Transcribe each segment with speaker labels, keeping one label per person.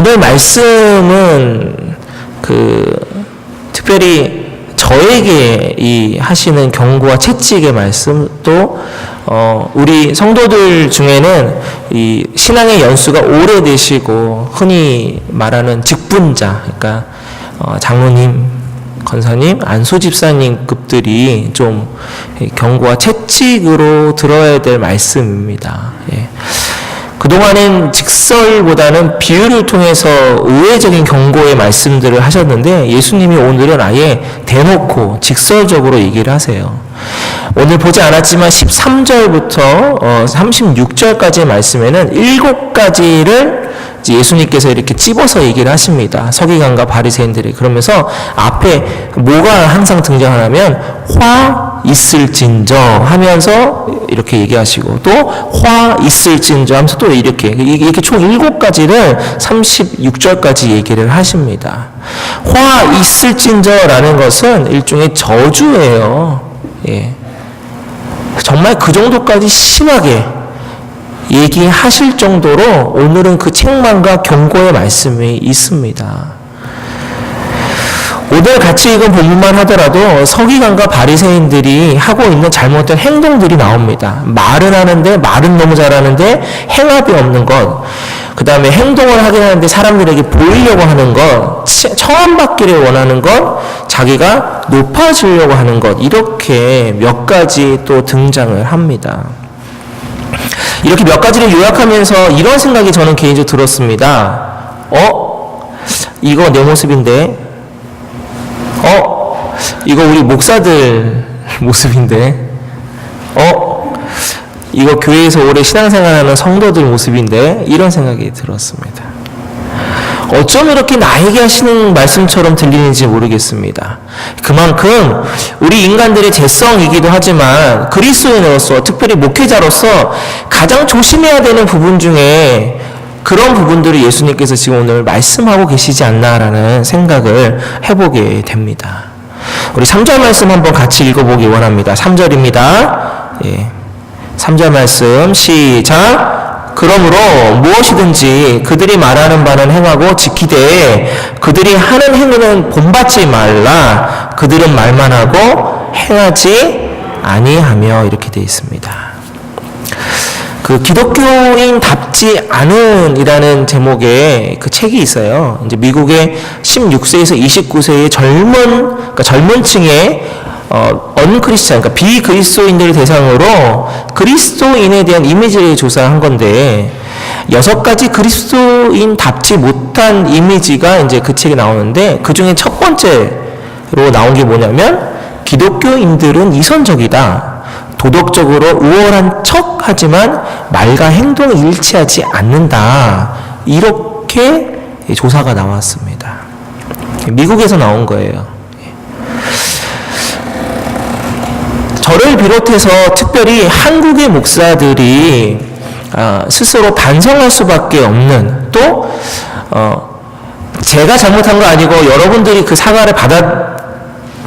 Speaker 1: 오늘 말씀은 특별히 저에게 이 하시는 경고와 채찍의 말씀, 또 우리 성도들 중에는 이 신앙의 연수가 오래되시고 흔히 말하는 직분자, 그러니까 장로님, 권사님, 안수집사님급들이 좀 경고와 채찍으로 들어야 될 말씀입니다. 예. 그동안은 직설보다는 비유를 통해서 우회적인 경고의 말씀들을 하셨는데, 예수님이 오늘은 아예 대놓고 직설적으로 얘기를 하세요. 오늘 보지 않았지만 13절부터 36절까지의 말씀에는 7가지를 예수님께서 이렇게 찝어서 얘기를 하십니다. 서기관과 바리새인들이. 그러면서 앞에 뭐가 항상 등장하냐면 화 있을진저 하면서 이렇게 얘기하시고, 또 화 있을진저 하면서 또 이렇게 총 7가지를 36절까지 얘기를 하십니다. 화 있을진저라는 것은 일종의 저주예요. 예. 정말 그 정도까지 심하게 얘기하실 정도로 오늘은 그 책망과 경고의 말씀이 있습니다. 오늘 같이 읽은 본문만 하더라도 서기관과 바리새인들이 하고 있는 잘못된 행동들이 나옵니다. 말은 하는데, 말은 너무 잘하는데 행합이 없는 것, 그 다음에 행동을 하긴 하는데 사람들에게 보이려고 하는 것, 청함받기를 원하는 것, 자기가 높아지려고 하는 것, 이렇게 몇 가지 또 등장을 합니다. 이렇게 몇 가지를 요약하면서 이런 생각이 저는 개인적으로 들었습니다. 이거 내 모습인데, 이거 우리 목사들 모습인데, 이거 교회에서 오래 신앙생활하는 성도들 모습인데, 이런 생각이 들었습니다. 어쩜 이렇게 나에게 하시는 말씀처럼 들리는지 모르겠습니다. 그만큼 우리 인간들의 죄성이기도 하지만 그리스도인으로서, 특별히 목회자로서 가장 조심해야 되는 부분 중에 그런 부분들을 예수님께서 지금 오늘 말씀하고 계시지 않나라는 생각을 해보게 됩니다. 우리 3절 말씀 한번 같이 읽어보기 원합니다. 3절입니다. 예. 3절 말씀 시작. 그러므로 무엇이든지 그들이 말하는 바는 행하고 지키되 그들이 하는 행위는 본받지 말라. 그들은 말만 하고 행하지 아니하며, 이렇게 되어 있습니다. 기독교인답지 않은 이라는 제목의 그 책이 있어요. 이제 미국의 16세에서 29세의 젊은 층의 언크리스찬, 그러니까 비그리스도인들을 대상으로 그리스도인에 대한 이미지를 조사한 건데, 6가지 그리스도인답지 못한 이미지가 이제 그 책에 나오는데, 그 중에 첫 번째로 나온 게 뭐냐면, 기독교인들은 이선적이다. 도덕적으로 우월한 척 하지만 말과 행동이 일치하지 않는다. 이렇게 조사가 나왔습니다. 미국에서 나온 거예요. 저를 비롯해서 특별히 한국의 목사들이 스스로 반성할 수밖에 없는, 또 제가 잘못한 거 아니고 여러분들이 그 사과를 받아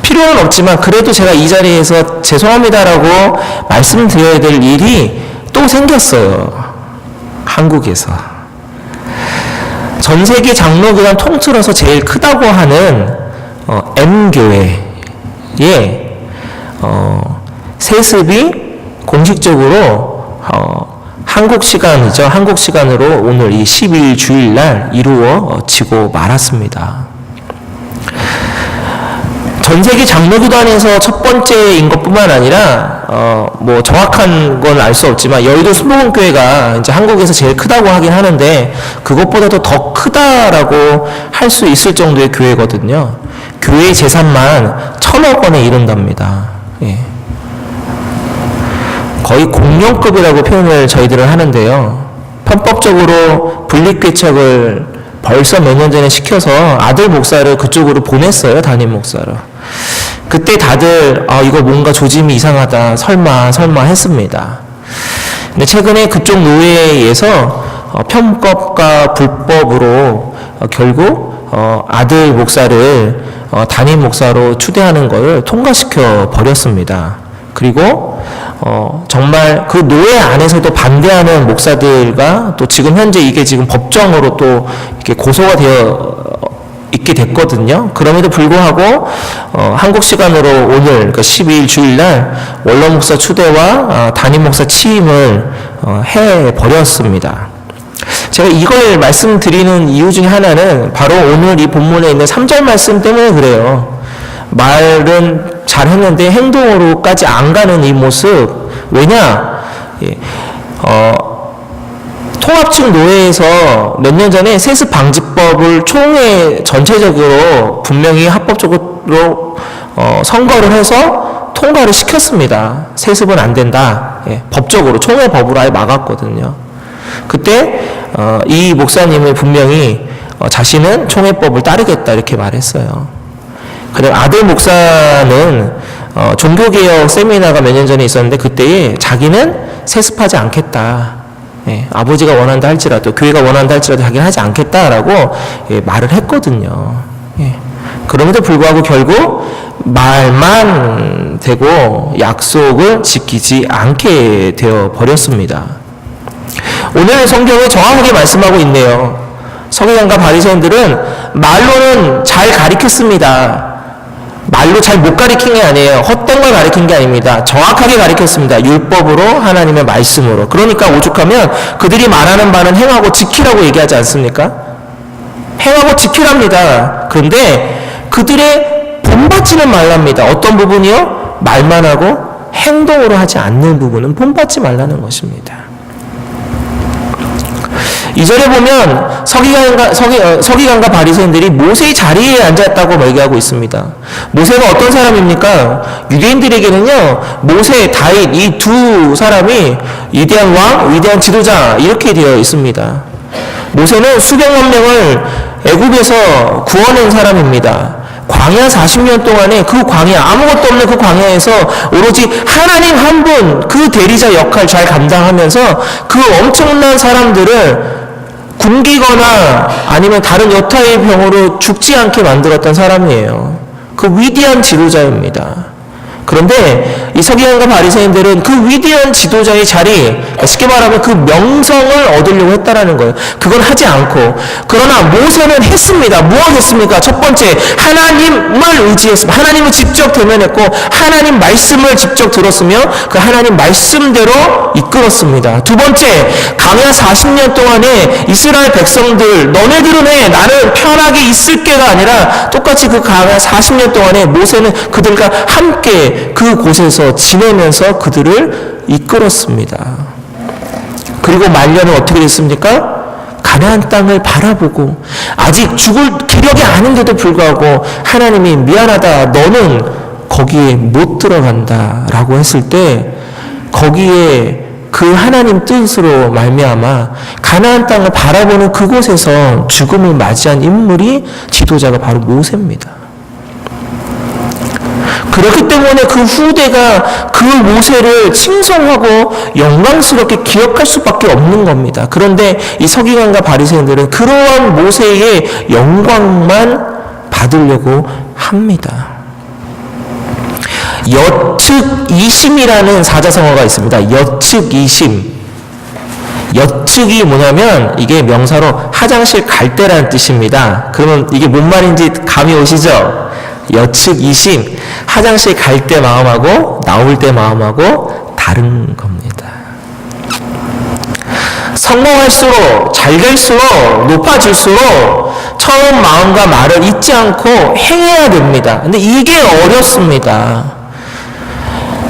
Speaker 1: 필요는 없지만 그래도 제가 이 자리에서 죄송합니다라고 말씀드려야 될 일이 또 생겼어요. 한국에서. 전 세계 장로교단 통틀어서 제일 크다고 하는 M교회의 세습이 공식적으로 한국 시간으로 오늘 이 10일 주일날 이루어지고 말았습니다. 전 세계 장로교단에서 첫 번째인 것뿐만 아니라 뭐 정확한 건 알 수 없지만 여의도 순복음교회가 이제 한국에서 제일 크다고 하긴 하는데, 그것보다도 더 크다라고 할 수 있을 정도의 교회거든요. 교회 재산만 1,000억 원에 이른답니다. 예. 거의 공룡급이라고 표현을 저희들은 하는데요. 편법적으로 분립개척을 벌써 몇 년 전에 시켜서 아들 목사를 그쪽으로 보냈어요. 담임 목사로. 그때 다들 이거 뭔가 조짐이 이상하다, 설마 했습니다. 근데 최근에 그쪽 노회에서 편법과 불법으로 결국 아들 목사를 담임 목사로 추대하는 걸 통과시켜 버렸습니다. 그리고 정말 그 노예 안에서도 반대하는 목사들과 또 지금 현재 이게 지금 법정으로 또 이렇게 고소가 되어 있게 됐거든요. 그럼에도 불구하고 한국 시간으로 오늘 그러니까 12일 주일날 원로 목사 추대와 담임 목사 취임을 해 버렸습니다. 제가 이걸 말씀드리는 이유 중에 하나는 바로 오늘 이 본문에 있는 3절 말씀 때문에 그래요. 말은 잘했는데 행동으로까지 안 가는 이 모습. 왜냐? 통합측 노회에서 몇 년 전에 세습 방지법을 총회 전체적으로 분명히 합법적으로 선거를 해서 통과를 시켰습니다. 세습은 안 된다. 법적으로 총회 법으로 아예 막았거든요. 그때 이 목사님이 분명히 자신은 총회법을 따르겠다 이렇게 말했어요. 그다음 아들 목사는 종교개혁 세미나가 몇 년 전에 있었는데 그때에 자기는 세습하지 않겠다. 아버지가 원한다 할지라도 교회가 원한다 할지라도 자기는 하지 않겠다라고 말을 했거든요. 그럼에도 불구하고 결국 말만 되고 약속을 지키지 않게 되어 버렸습니다. 오늘 성경에 정확하게 말씀하고 있네요. 서기관과 바리새인들은 말로는 잘 가리켰습니다. 말로 잘 못 가리킨 게 아니에요. 헛된 걸 가리킨 게 아닙니다. 정확하게 가리켰습니다. 율법으로 하나님의 말씀으로. 그러니까 오죽하면 그들이 말하는 바는 행하고 지키라고 얘기하지 않습니까? 행하고 지키랍니다. 그런데 그들의 본받지는 말랍니다. 어떤 부분이요? 말만 하고 행동으로 하지 않는 부분은 본받지 말라는 것입니다. 2절에 보면 서기관과 바리새인들이 모세의 자리에 앉았다고 얘기하고 있습니다. 모세가 어떤 사람입니까? 유대인들에게는요, 모세, 다윗 이 두 사람이 위대한 왕, 위대한 지도자 이렇게 되어 있습니다. 모세는 수백만 명을 애굽에서 구원한 사람입니다. 광야 40년 동안에 그 광야, 아무것도 없는 그 광야에서 오로지 하나님 한 분, 그 대리자 역할 잘 감당하면서 그 엄청난 사람들을 굶기거나 아니면 다른 여타의 병으로 죽지 않게 만들었던 사람이에요. 그 위대한 지도자입니다. 그런데 이 서기관과 바리새인들은 그 위대한 지도자의 자리, 쉽게 말하면 그 명성을 얻으려고 했다라는 거예요. 그건 하지 않고. 그러나 모세는 했습니다. 무엇 했습니까? 첫 번째, 하나님을 의지했습니다. 하나님을 직접 대면했고 하나님 말씀을 직접 들었으며 그 하나님 말씀대로 이끌었습니다. 두 번째, 광야 40년 동안에 이스라엘 백성들 너네들은 해, 나는 편하게 있을게가 아니라 똑같이 그 광야 40년 동안에 모세는 그들과 함께 그곳에서 지내면서 그들을 이끌었습니다. 그리고 말년은 어떻게 됐습니까? 가나안 땅을 바라보고 아직 죽을 기력이 아닌데도 불구하고 하나님이 미안하다, 너는 거기에 못 들어간다 라고 했을 때 거기에 그 하나님 뜻으로 말미암아 가나안 땅을 바라보는 그곳에서 죽음을 맞이한 인물이 지도자가 바로 모세입니다. 그렇기 때문에 그 후대가 그 모세를 칭송하고 영광스럽게 기억할 수밖에 없는 겁니다. 그런데 이 서기관과 바리새인들은 그러한 모세의 영광만 받으려고 합니다. 여측이심이라는 사자성어가 있습니다. 여측이심. 여측이 뭐냐면 이게 명사로 화장실 갈 때라는 뜻입니다. 그러면 이게 뭔 말인지 감이 오시죠? 여측이심, 화장실 갈 때 마음하고 나올 때 마음하고 다른 겁니다. 성공할수록, 잘 될수록, 높아질수록 처음 마음과 말을 잊지 않고 행해야 됩니다. 근데 이게 어렵습니다.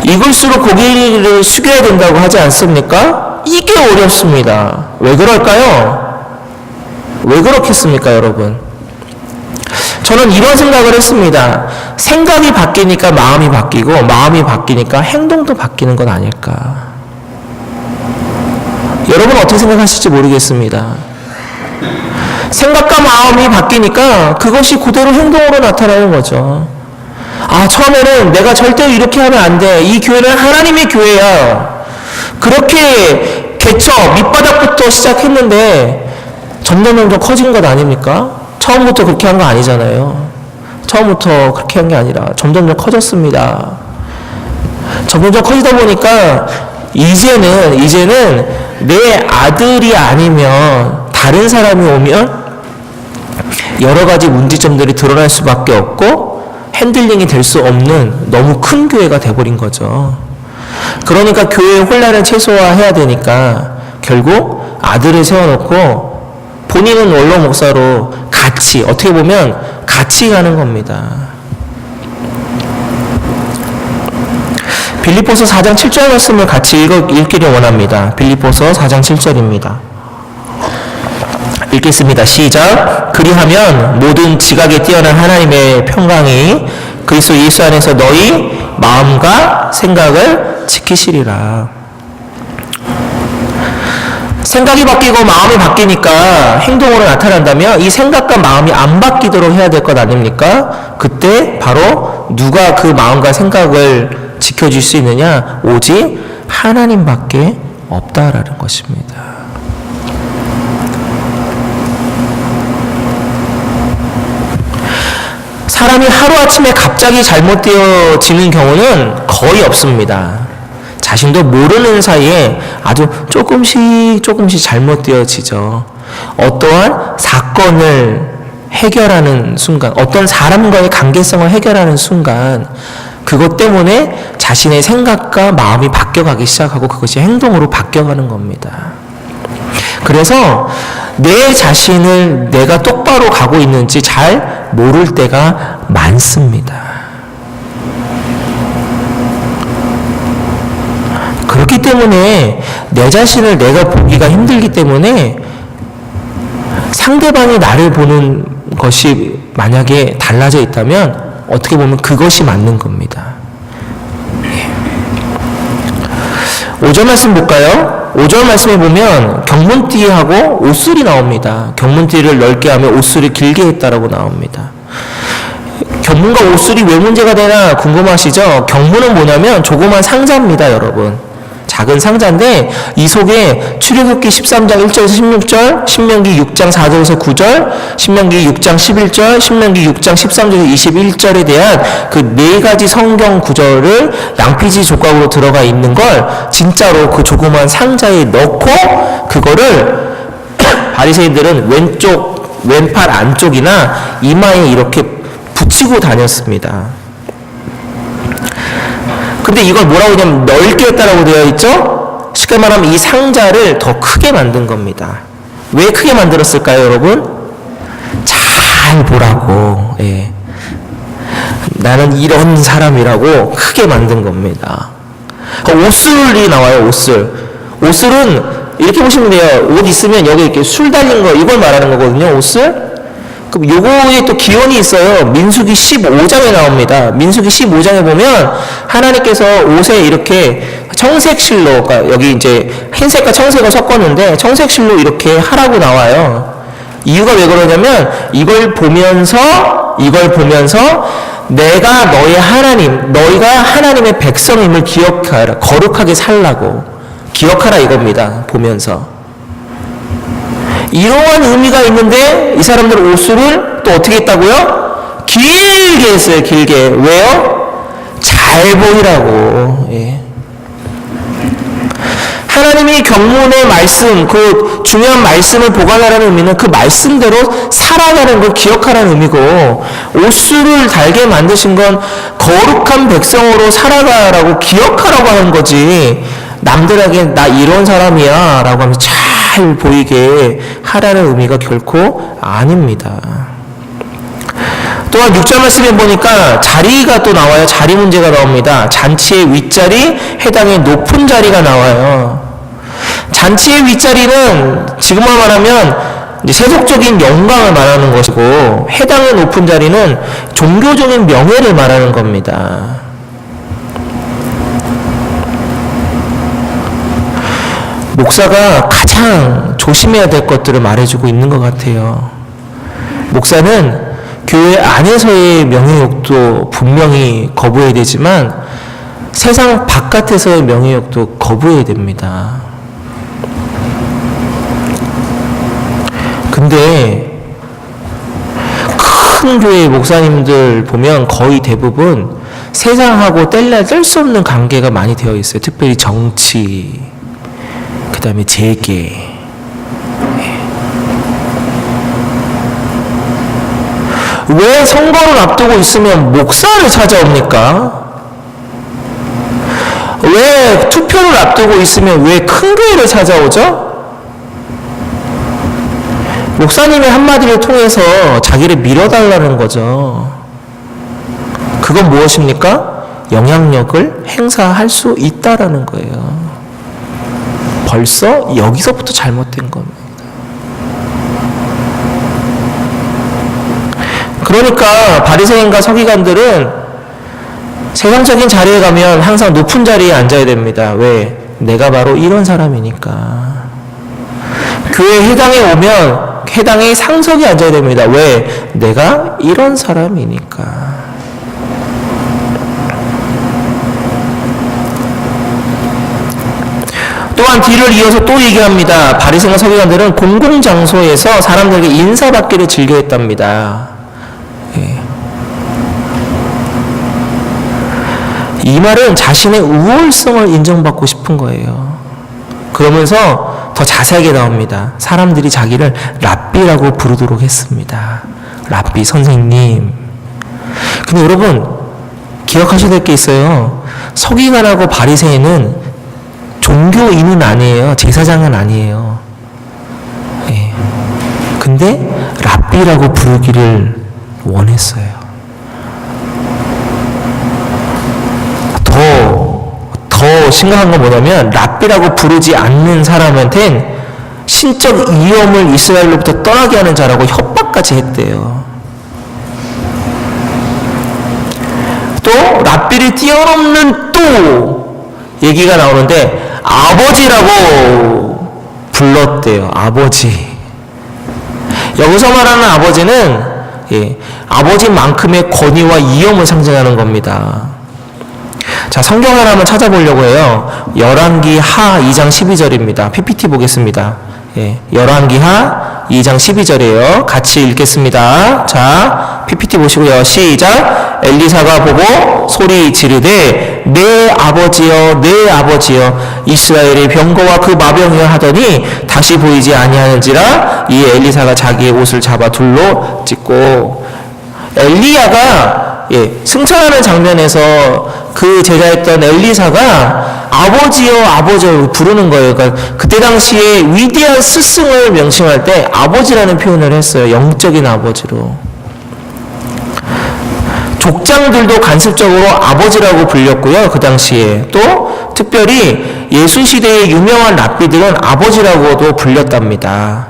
Speaker 1: 익을수록 고개를 숙여야 된다고 하지 않습니까? 이게 어렵습니다. 왜 그럴까요? 왜 그렇겠습니까, 여러분? 저는 이런 생각을 했습니다. 생각이 바뀌니까 마음이 바뀌고 마음이 바뀌니까 행동도 바뀌는 건 아닐까. 여러분 어떻게 생각하실지 모르겠습니다. 생각과 마음이 바뀌니까 그것이 그대로 행동으로 나타나는 거죠. 아, 처음에는 내가 절대로 이렇게 하면 안 돼. 이 교회는 하나님의 교회야. 그렇게 개척, 밑바닥부터 시작했는데 점점 커진 것 아닙니까? 처음부터 그렇게 한 거 아니잖아요. 처음부터 그렇게 한 게 아니라 점점 커졌습니다. 점점 커지다 보니까 이제는 내 아들이 아니면 다른 사람이 오면 여러 가지 문제점들이 드러날 수밖에 없고 핸들링이 될 수 없는 너무 큰 교회가 돼버린 거죠. 그러니까 교회의 혼란을 최소화해야 되니까 결국 아들을 세워놓고 본인은 원로 목사로 같이, 어떻게 보면 같이 가는 겁니다. 빌립보서 4장 7절 말씀을 같이 읽기를 원합니다. 빌립보서 4장 7절입니다. 읽겠습니다. 시작. 그리하면 모든 지각에 뛰어난 하나님의 평강이 그리스도 예수 안에서 너희 마음과 생각을 지키시리라. 생각이 바뀌고 마음이 바뀌니까 행동으로 나타난다면 이 생각과 마음이 안 바뀌도록 해야 될 것 아닙니까? 그때 바로 누가 그 마음과 생각을 지켜줄 수 있느냐? 오직 하나님밖에 없다라는 것입니다. 사람이 하루아침에 갑자기 잘못되어지는 경우는 거의 없습니다. 자신도 모르는 사이에 아주 조금씩 잘못되어지죠. 어떠한 사건을 해결하는 순간, 어떤 사람과의 관계성을 해결하는 순간 그것 때문에 자신의 생각과 마음이 바뀌어가기 시작하고 그것이 행동으로 바뀌어가는 겁니다. 그래서 내 자신을 내가 똑바로 가고 있는지 잘 모를 때가 많습니다. 그렇기 때문에 내 자신을 내가 보기가 힘들기 때문에 상대방이 나를 보는 것이 만약에 달라져 있다면 어떻게 보면 그것이 맞는 겁니다. 5절 말씀 볼까요? 5절 말씀에 보면 경문띠하고 옷술이 나옵니다. 경문띠를 넓게 하며 옷술을 길게 했다라고 나옵니다. 경문과 옷술이 왜 문제가 되나 궁금하시죠? 경문은 뭐냐면 조그만 상자입니다, 여러분. 작은 상자인데 이 속에 출애굽기 13장 1절에서 16절, 신명기 6장 4절에서 9절, 신명기 6장 11절, 신명기 6장 13절에서 21절에 대한 그 네 가지 성경 구절을 양피지 조각으로 들어가 있는 걸 진짜로 그 조그만 상자에 넣고 그거를 바리새인들은 왼팔 안쪽이나 이마에 이렇게 붙이고 다녔습니다. 근데 이걸 뭐라고 하냐면 넓게 했다라고 되어 있죠? 쉽게 말하면 이 상자를 더 크게 만든 겁니다. 왜 크게 만들었을까요, 여러분? 잘 보라고. 예. 나는 이런 사람이라고 크게 만든 겁니다. 옷술이 나와요, 옷술. 옷술은 이렇게 보시면 돼요. 옷 있으면 여기 이렇게 술 달린 거, 이걸 말하는 거거든요, 옷술. 그럼 요거에 또 기원이 있어요. 민수기 15장에 나옵니다. 민수기 15장에 보면 하나님께서 옷에 이렇게 청색실로, 그러니까 여기 이제 흰색과 청색을 섞었는데 청색실로 이렇게 하라고 나와요. 이유가 왜 그러냐면 이걸 보면서 내가 너의 하나님, 너희가 하나님의 백성임을 기억하라. 거룩하게 살라고. 기억하라 이겁니다. 보면서. 이러한 의미가 있는데 이 사람들은 옷술을 또 어떻게 했다고요? 길게 했어요. 길게. 왜요? 잘 보이라고. 예. 하나님이 경문의 말씀, 그 중요한 말씀을 보관하라는 의미는 그 말씀대로 살아가는 걸 기억하라는 의미고, 옷술을 달게 만드신 건 거룩한 백성으로 살아가라고 기억하라고 하는 거지, 남들에게 나 이런 사람이야 라고 하면서 잘 보이게 하라는 의미가 결코 아닙니다. 또한 6절 말씀에 보니까 자리가 또 나와요. 자리 문제가 나옵니다. 잔치의 윗자리, 해당의 높은 자리가 나와요. 잔치의 윗자리는 지금만 말하면 이제 세속적인 영광을 말하는 것이고, 해당의 높은 자리는 종교적인 명예를 말하는 겁니다. 목사가 가장 조심해야 될 것들을 말해주고 있는 것 같아요. 목사는 교회 안에서의 명예욕도 분명히 거부해야 되지만 세상 바깥에서의 명예욕도 거부해야 됩니다. 근데 큰 교회 목사님들 보면 거의 대부분 세상하고 뗄 수 없는 관계가 많이 되어 있어요. 특별히 정치, 그 다음에 재계. 왜 선거를 앞두고 있으면 목사를 찾아옵니까? 왜 투표를 앞두고 있으면 왜 큰 교회를 찾아오죠? 목사님의 한마디를 통해서 자기를 밀어달라는 거죠. 그건 무엇입니까? 영향력을 행사할 수 있다라는 거예요. 벌써 여기서부터 잘못된 겁니다. 그러니까 바리새인과 서기관들은 세상적인 자리에 가면 항상 높은 자리에 앉아야 됩니다. 왜? 내가 바로 이런 사람이니까. 교회 회당에 오면 회당의 상석에 앉아야 됩니다. 왜? 내가 이런 사람이니까. 또한 뒤를 이어서 또 얘기합니다. 바리새인과 서기관들은 공공장소에서 사람들에게 인사받기를 즐겨했답니다. 예. 이 말은 자신의 우월성을 인정받고 싶은 거예요. 그러면서 더 자세하게 나옵니다. 사람들이 자기를 랍비라고 부르도록 했습니다. 랍비 선생님. 근데 여러분 기억하셔야 될 게 있어요. 서기관하고 바리새인은 종교인은 아니에요. 제사장은 아니에요. 예. 근데 랍비라고 부르기를 원했어요. 더 심각한 건 뭐냐면 랍비라고 부르지 않는 사람한텐 신적 위험을 이스라엘로부터 떠나게 하는 자라고 협박까지 했대요. 또 랍비를 뛰어넘는 또 얘기가 나오는데 아버지라고 불렀대요. 아버지. 여기서 말하는 아버지는 아버지만큼의 권위와 위엄을 상징하는 겁니다. 자, 성경을 한번 찾아보려고 해요. 열왕기 하 2장 12절입니다. PPT 보겠습니다. 열왕기 하 2장 12절이에요. 같이 읽겠습니다. 자, PPT 보시고요. 시작. 엘리사가 보고 소리 지르되 내 아버지여 내 아버지여 이스라엘의 병거와 그 마병이여 하더니 다시 보이지 아니하는지라. 이에 엘리사가 자기의 옷을 잡아 둘로 찢고. 엘리야가 승천하는 장면에서 그 제자였던 엘리사가 아버지여 아버지여 부르는 거예요. 그러니까 그때 당시에 위대한 스승을 명칭할 때 아버지라는 표현을 했어요. 영적인 아버지로. 족장들도 간접적으로 아버지라고 불렸고요. 그 당시에 또 특별히 예수 시대의 유명한 랍비들은 아버지라고도 불렸답니다.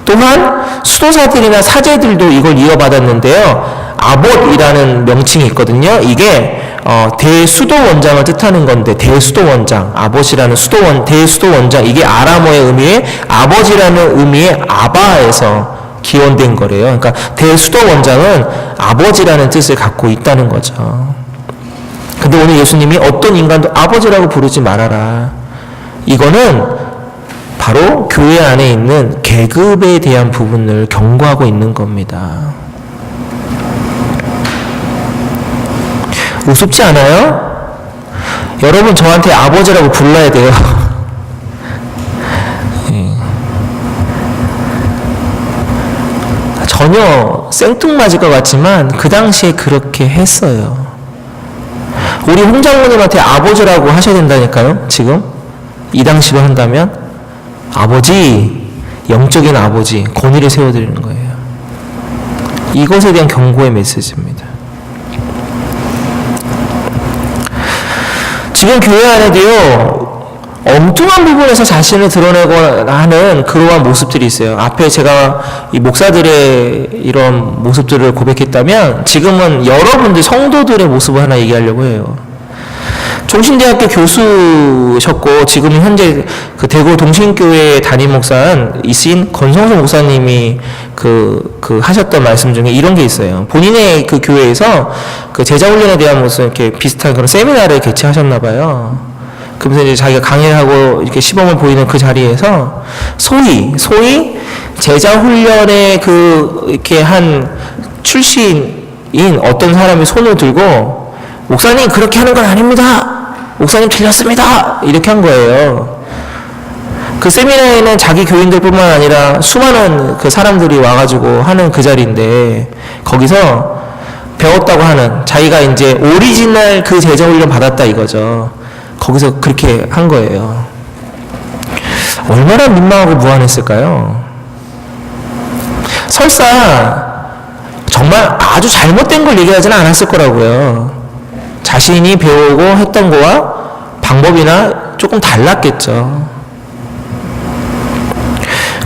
Speaker 1: 또한 수도사들이나 사제들도 이걸 이어받았는데요. 아봇이라는 명칭이 있거든요. 이게 대수도원장을 뜻하는 건데 대수도원장, 아봇이라는 대수도원장, 이게 아람어의 의미의 아버지라는 의미의 아바에서 기원된 거래요. 그러니까 대수도원장은 아버지라는 뜻을 갖고 있다는 거죠. 근데 오늘 예수님이 어떤 인간도 아버지라고 부르지 말아라. 이거는 바로 교회 안에 있는 계급에 대한 부분을 경고하고 있는 겁니다. 우습지 않아요? 여러분 저한테 아버지라고 불러야 돼요. 전혀 생뚱맞을 것 같지만 그 당시에 그렇게 했어요. 우리 홍장모님한테 아버지라고 하셔야 된다니까요. 지금 이 당시로 한다면 아버지, 영적인 아버지, 권위를 세워드리는 거예요. 이것에 대한 경고의 메시지입니다. 지금 교회 안에도요, 엉뚱한 부분에서 자신을 드러내거나 하는 그러한 모습들이 있어요. 앞에 제가 이 목사들의 이런 모습들을 고백했다면 지금은 여러분들 성도들의 모습을 하나 얘기하려고 해요. 종신대학교 교수셨고 지금 현재 그 대구 동신교회 담임 목사이신 권성수 목사님이 하셨던 말씀 중에 이런 게 있어요. 본인의 그 교회에서 그 제자 훈련에 대한 무슨 이렇게 비슷한 그런 세미나를 개최하셨나 봐요. 그러면서 이제 자기가 강의를 하고 이렇게 시범을 보이는 그 자리에서 소위 제자 훈련에 이렇게 한 출신인 어떤 사람이 손을 들고 목사님 그렇게 하는 건 아닙니다. 목사님 틀렸습니다. 이렇게 한 거예요. 그 세미나에는 자기 교인들뿐만 아니라 수많은 그 사람들이 와가지고 하는 그 자리인데, 거기서 배웠다고 하는, 자기가 이제 오리지널 그 제자훈련 받았다 이거죠. 거기서 그렇게 한 거예요. 얼마나 민망하고 무안했을까요? 설사 정말 아주 잘못된 걸 얘기하지는 않았을 거라고요. 자신이 배우고 했던 거와 방법이나 조금 달랐겠죠.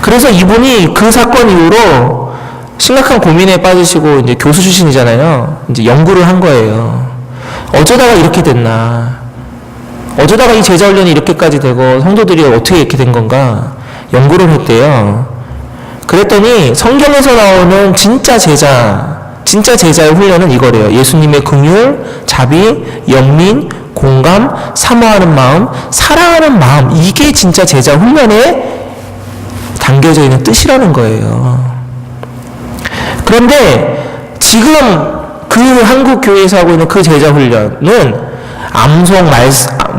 Speaker 1: 그래서 이분이 그 사건 이후로 심각한 고민에 빠지시고, 이제 교수 출신이잖아요. 이제 연구를 한 거예요. 어쩌다가 이렇게 됐나? 어쩌다가 이 제자훈련이 이렇게까지 되고 성도들이 어떻게 이렇게 된 건가? 연구를 했대요. 그랬더니 성경에서 나오는 진짜 제자의 훈련은 이거래요. 예수님의 긍휼, 자비, 연민, 공감, 사모하는 마음, 사랑하는 마음, 이게 진짜 제자 훈련에 담겨져 있는 뜻이라는 거예요. 그런데 지금 그 한국 교회에서 하고 있는 그 제자 훈련은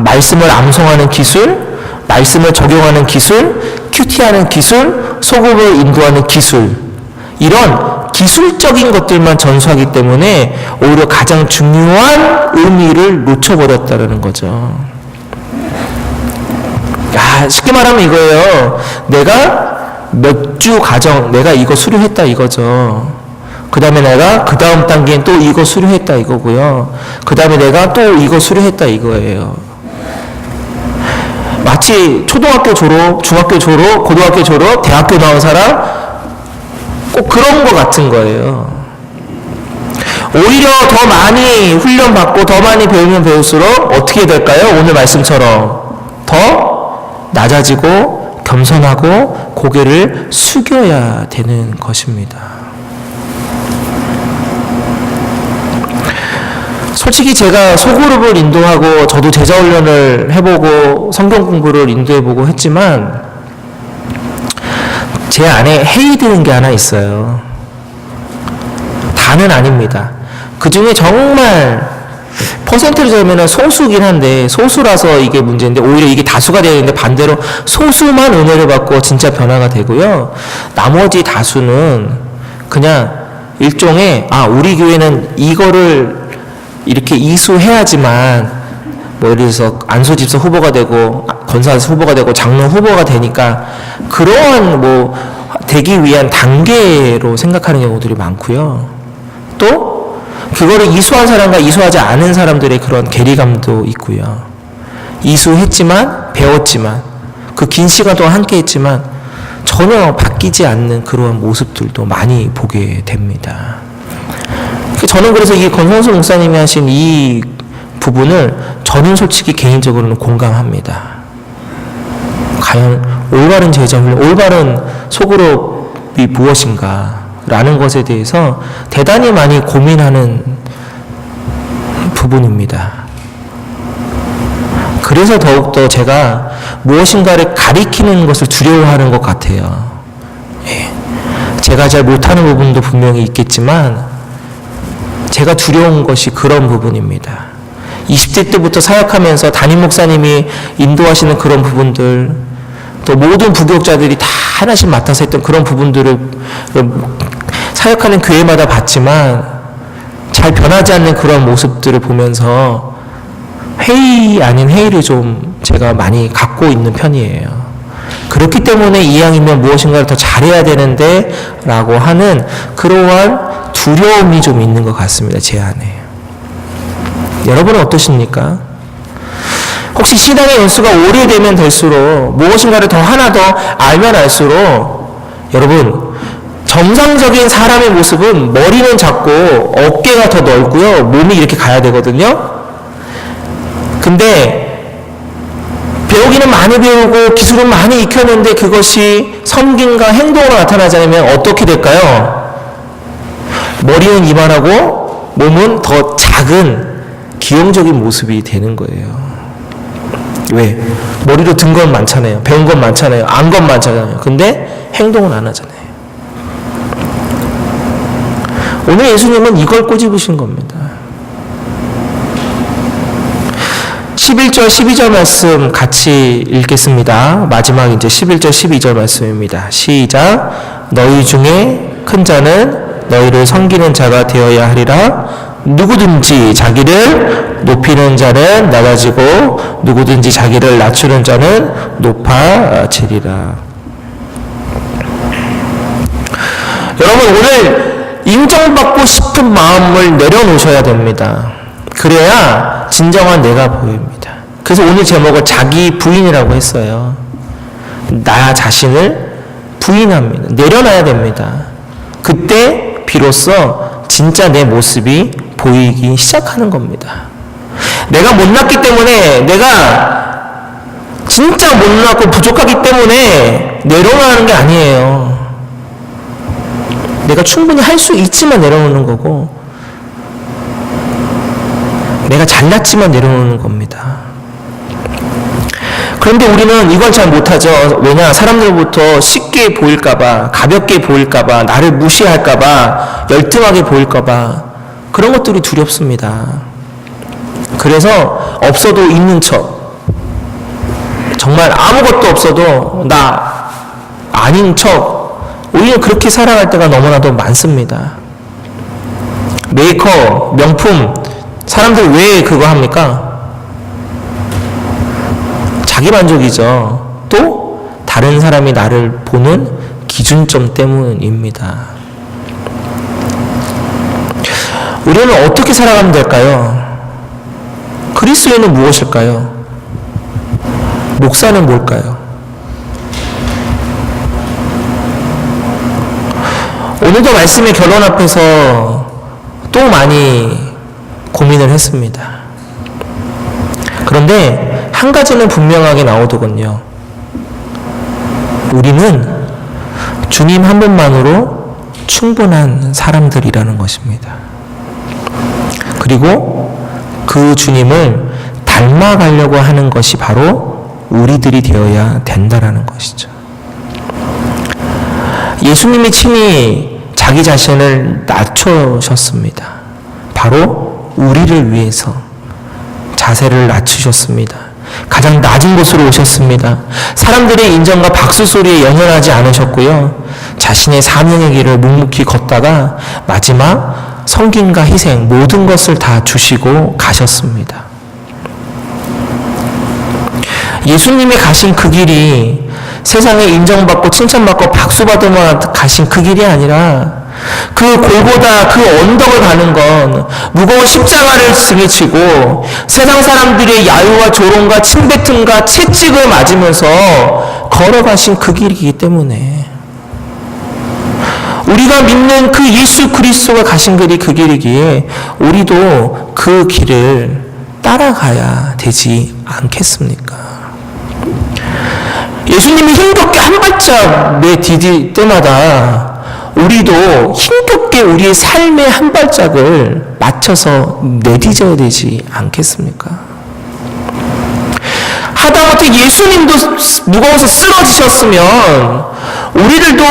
Speaker 1: 말씀을 암송하는 기술, 말씀을 적용하는 기술, 큐티하는 기술, 소급을 인도하는 기술, 이런 기술적인 것들만 전수하기 때문에 오히려 가장 중요한 의미를 놓쳐버렸다는 거죠. 쉽게 말하면 이거예요. 내가 몇 주 과정, 내가 이거 수료했다 이거죠. 그 다음에 내가 그 다음 단계엔 또 이거 수료했다 이거고요. 그 다음에 내가 또 이거 수료했다 이거예요. 마치 초등학교 졸업, 중학교 졸업, 고등학교 졸업, 대학교 나온 사람 꼭 그런 거 같은 거예요. 오히려 더 많이 훈련받고 더 많이 배우면 배울수록 어떻게 될까요? 오늘 말씀처럼 더 낮아지고 겸손하고 고개를 숙여야 되는 것입니다. 솔직히 제가 소그룹을 인도하고 저도 제자훈련을 해보고 성경 공부를 인도해보고 했지만 제 안에 해이 드는 게 하나 있어요. 다는 아닙니다. 그 중에 정말 퍼센트로 재면은 소수긴 한데, 소수라서 이게 문제인데 오히려 이게 다수가 되어 있는데 반대로 소수만 은혜를 받고 진짜 변화가 되고요. 나머지 다수는 그냥 일종의 우리 교회는 이거를 이렇게 이수해야지만 뭐 예를 들어서 안소집사 후보가 되고 권사사 후보가 되고 장로 후보가 되니까 그러한 뭐 되기 위한 단계로 생각하는 경우들이 많고요. 또 그거를 이수한 사람과 이수하지 않은 사람들의 그런 괴리감도 있고요. 이수했지만 배웠지만 그 긴 시간 동안 함께 했지만 전혀 바뀌지 않는 그러한 모습들도 많이 보게 됩니다. 저는 그래서 이 권성수 목사님이 하신 이 부분을 저는 솔직히 개인적으로는 공감합니다. 과연 올바른 제자훈련, 올바른 소그룹이 무엇인가 라는 것에 대해서 대단히 많이 고민하는 부분입니다. 그래서 더욱더 제가 무엇인가를 가리키는 것을 두려워하는 것 같아요. 제가 잘 못하는 부분도 분명히 있겠지만 제가 두려운 것이 그런 부분입니다. 20대 때부터 사역하면서 담임 목사님이 인도하시는 그런 부분들, 또 모든 부교육자들이 다 하나씩 맡아서 했던 그런 부분들을 사역하는 교회마다 봤지만 잘 변하지 않는 그런 모습들을 보면서 회의 아닌 회의를 좀 제가 많이 갖고 있는 편이에요. 그렇기 때문에 이왕이면 무엇인가를 더 잘해야 되는데 라고 하는 그러한 두려움이 좀 있는 것 같습니다. 제 안에. 여러분은 어떠십니까? 혹시 신앙의 연수가 오래되면 될수록 무엇인가를 더 하나 더 알면 알수록 여러분 정상적인 사람의 모습은 머리는 작고 어깨가 더 넓고요. 몸이 이렇게 가야 되거든요. 근데 배우기는 많이 배우고 기술은 많이 익혔는데 그것이 섬김과 행동으로 나타나지 않으면 어떻게 될까요? 머리는 이만하고 몸은 더 작은 기형적인 모습이 되는 거예요. 왜? 머리로 든 건 많잖아요. 배운 건 많잖아요. 안 건 많잖아요. 근데 행동은 안 하잖아요. 오늘 예수님은 이걸 꼬집으신 겁니다. 11절, 12절 말씀 같이 읽겠습니다. 마지막 이제 11절, 12절 말씀입니다. 시작. 너희 중에 큰 자는 너희를 섬기는 자가 되어야 하리라. 누구든지 자기를 높이는 자는 낮아지고 누구든지 자기를 낮추는 자는 높아지리라. 여러분, 오늘 인정받고 싶은 마음을 내려놓으셔야 됩니다. 그래야 진정한 내가 보입니다. 그래서 오늘 제목을 자기 부인이라고 했어요. 나 자신을 부인합니다. 내려놔야 됩니다. 그때 비로소 진짜 내 모습이 보이기 시작하는 겁니다. 내가 못났기 때문에, 내가 진짜 못났고 부족하기 때문에 내려놓는 게 아니에요. 내가 충분히 할 수 있지만 내려놓는 거고, 내가 잘났지만 내려놓는 겁니다. 그런데 우리는 이걸 잘 못하죠. 왜냐? 사람들로부터 쉽게 보일까봐, 가볍게 보일까봐, 나를 무시할까봐, 열등하게 보일까봐, 그런 것들이 두렵습니다. 그래서 없어도 있는 척, 정말 아무것도 없어도 나 아닌 척, 우리는 그렇게 살아갈 때가 너무나도 많습니다. 메이크업, 명품, 사람들 왜 그거 합니까? 자기만족이죠. 또 다른 사람이 나를 보는 기준점 때문입니다. 우리는 어떻게 살아가면 될까요? 그리스도인은 무엇일까요? 목사는 뭘까요? 오늘도 말씀의 결론 앞에서 또 많이 고민을 했습니다. 그런데 한 가지는 분명하게 나오더군요. 우리는 주님 한 분만으로 충분한 사람들이라는 것입니다. 그리고 그 주님을 닮아가려고 하는 것이 바로 우리들이 되어야 된다라는 것이죠. 예수님이 친히 자기 자신을 낮추셨습니다. 바로 우리를 위해서 자세를 낮추셨습니다. 가장 낮은 곳으로 오셨습니다. 사람들의 인정과 박수 소리에 연연하지 않으셨고요. 자신의 사명의 길을 묵묵히 걷다가 마지막 섬김과 희생, 모든 것을 다 주시고 가셨습니다. 예수님이 가신 그 길이 세상에 인정받고 칭찬받고 박수받으며 가신 그 길이 아니라, 그 골고다 그 언덕을 가는 건 무거운 십자가를 등에 지고 세상 사람들의 야유와 조롱과 침뱉음과 채찍을 맞으면서 걸어가신 그 길이기 때문에, 우리가 믿는 그 예수 그리스도가 가신 길이 그 길이기에 우리도 그 길을 따라가야 되지 않겠습니까? 예수님이 힘겹게 한 발짝 내디딜 때마다 우리도 힘겹게 우리의 삶의 한 발짝을 맞춰서 내디뎌야 되지 않겠습니까? 하다못해 예수님도 무거워서 쓰러지셨으면 우리들도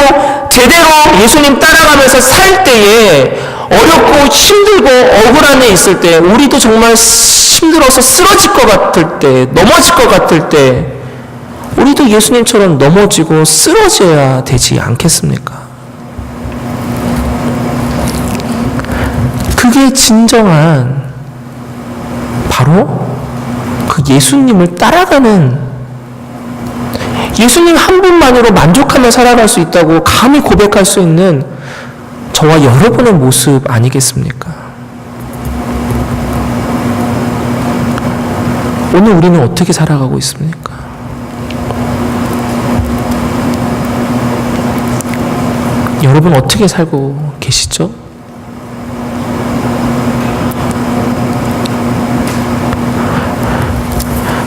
Speaker 1: 제대로 예수님 따라가면서 살 때에, 어렵고 힘들고 억울한 데 있을 때, 우리도 정말 힘들어서 쓰러질 것 같을 때, 넘어질 것 같을 때 우리도 예수님처럼 넘어지고 쓰러져야 되지 않겠습니까? 그게 진정한 바로 그 예수님을 따라가는, 예수님 한 분만으로 만족하며 살아갈 수 있다고 감히 고백할 수 있는 저와 여러분의 모습 아니겠습니까? 오늘 우리는 어떻게 살아가고 있습니까? 여러분 어떻게 살고 계시죠?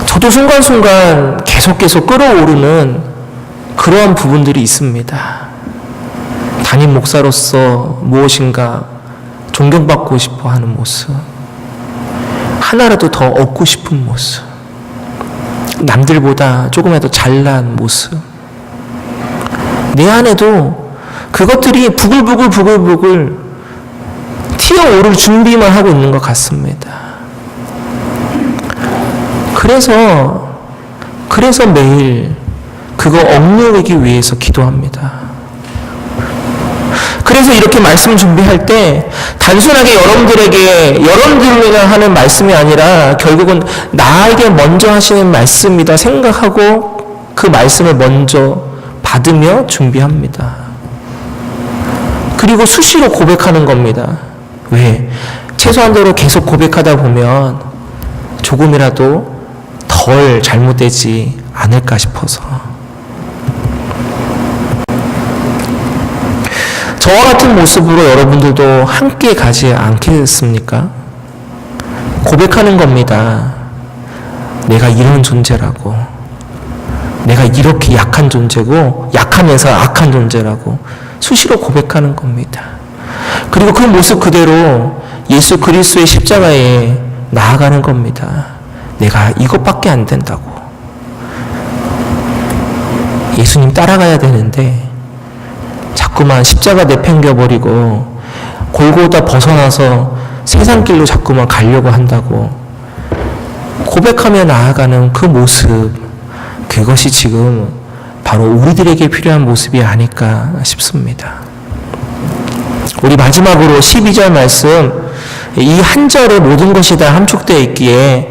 Speaker 1: 저도 순간순간 계속 끌어오르는 그러한 부분들이 있습니다. 담임 목사로서 무엇인가 존경받고 싶어 하는 모습, 하나라도 더 얻고 싶은 모습, 남들보다 조금이라도 잘난 모습, 내 안에도 그것들이 부글부글 튀어오를 준비만 하고 있는 것 같습니다. 그래서 매일 그거 억누르기 위해서 기도합니다. 그래서 이렇게 말씀 준비할 때 단순하게 여러분들에게 하는 말씀이 아니라 결국은 나에게 먼저 하시는 말씀이다 생각하고 그 말씀을 먼저 받으며 준비합니다. 그리고 수시로 고백하는 겁니다. 왜? 최소한도로 계속 고백하다 보면 조금이라도 덜 잘못되지 않을까 싶어서. 저와 같은 모습으로 여러분들도 함께 가지 않겠습니까? 고백하는 겁니다. 내가 이런 존재라고. 내가 이렇게 약한 존재고, 약하면서 악한 존재라고 수시로 고백하는 겁니다. 그리고 그 모습 그대로 예수 그리스도의 십자가에 나아가는 겁니다. 내가 이것밖에 안 된다고. 예수님 따라가야 되는데 자꾸만 십자가 내팽겨버리고 골고다 벗어나서 세상 길로 자꾸만 가려고 한다고 고백하며 나아가는 그 모습, 그것이 지금 바로 우리들에게 필요한 모습이 아닐까 싶습니다. 우리 마지막으로 12절 말씀, 이 한 절에 모든 것이 다 함축되어 있기에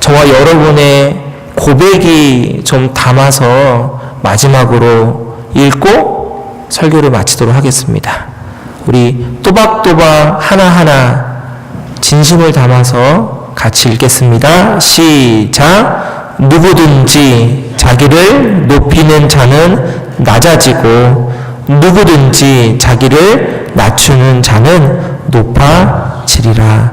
Speaker 1: 저와 여러분의 고백이 좀 담아서 마지막으로 읽고 설교를 마치도록 하겠습니다. 우리 또박또박 하나하나 진심을 담아서 같이 읽겠습니다. 시작. 누구든지 자기를 높이는 자는 낮아지고 누구든지 자기를 낮추는 자는 높아지리라.